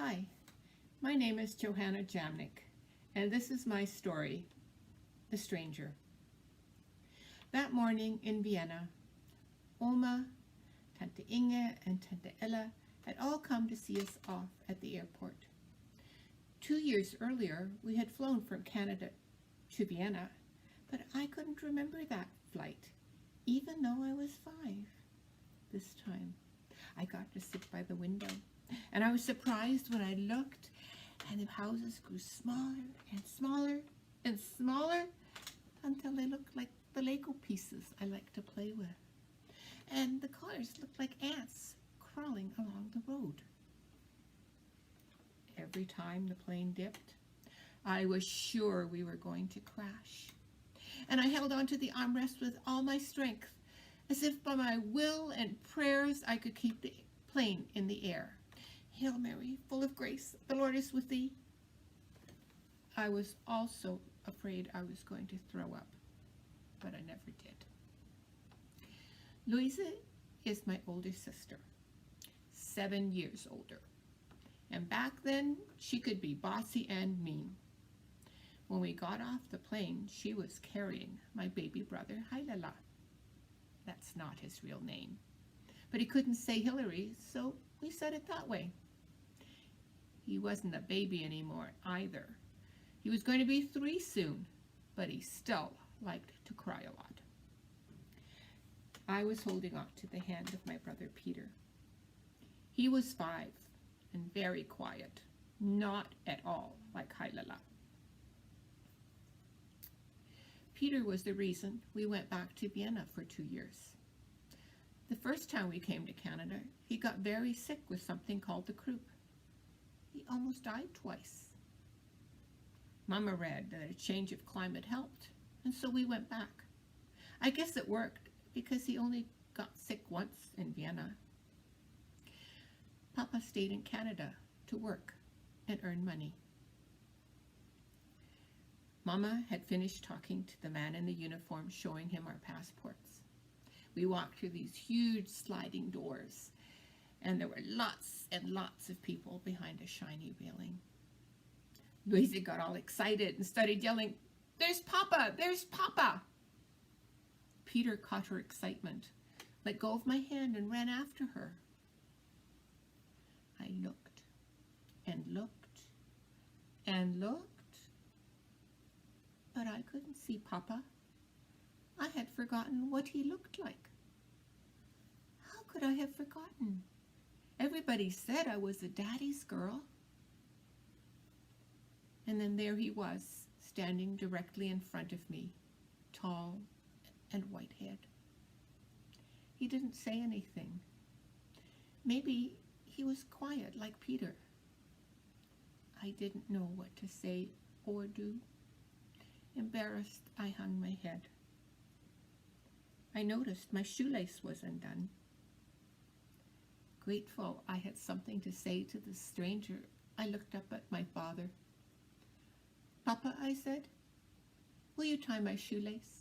Hi, my name is Johanna Jamnik, and this is my story, The Stranger. That morning in Vienna, Oma, Tante Inge, and Tante Ella had all come to see us off at the airport. 2 years earlier, we had flown from Canada to Vienna, but I couldn't remember that flight, even though I was 5. This time, I got to sit by the window, and I was surprised when I looked, and the houses grew smaller and smaller and smaller until they looked like the Lego pieces I like to play with. And the cars looked like ants crawling along the road. Every time the plane dipped, I was sure we were going to crash. And I held onto the armrest with all my strength, as if by my will and prayers I could keep the plane in the air. Hail Mary, full of grace, the Lord is with thee. I was also afraid I was going to throw up, but I never did. Louisa is my older sister, 7 years older. And back then, she could be bossy and mean. When we got off the plane, she was carrying my baby brother, Hilala. That's not his real name. But he couldn't say Hillary, so we said it that way. He wasn't a baby anymore either. He was going to be 3 soon, but he still liked to cry a lot. I was holding on to the hand of my brother Peter. He was 5 and very quiet, not at all like Hilala. Peter was the reason we went back to Vienna for 2 years. The first time we came to Canada, he got very sick with something called the croup. He almost died twice. Mama read that a change of climate helped, and so we went back. I guess it worked because he only got sick once in Vienna. Papa stayed in Canada to work and earn money. Mama had finished talking to the man in the uniform, showing him our passports. We walked through these huge sliding doors, and there were lots and lots of people behind a shiny railing. Louisa got all excited and started yelling, "There's Papa! There's Papa!" Peter caught her excitement, let go of my hand, and ran after her. I looked and looked and looked, but I couldn't see Papa. I had forgotten what he looked like. How could I have forgotten? Everybody said I was a daddy's girl. And then there he was, standing directly in front of me, tall and white-haired. He didn't say anything. Maybe he was quiet like Peter. I didn't know what to say or do. Embarrassed, I hung my head. I noticed my shoelace was undone. Grateful I had something to say to the stranger, I looked up at my father. "Papa," I said, "will you tie my shoelace?"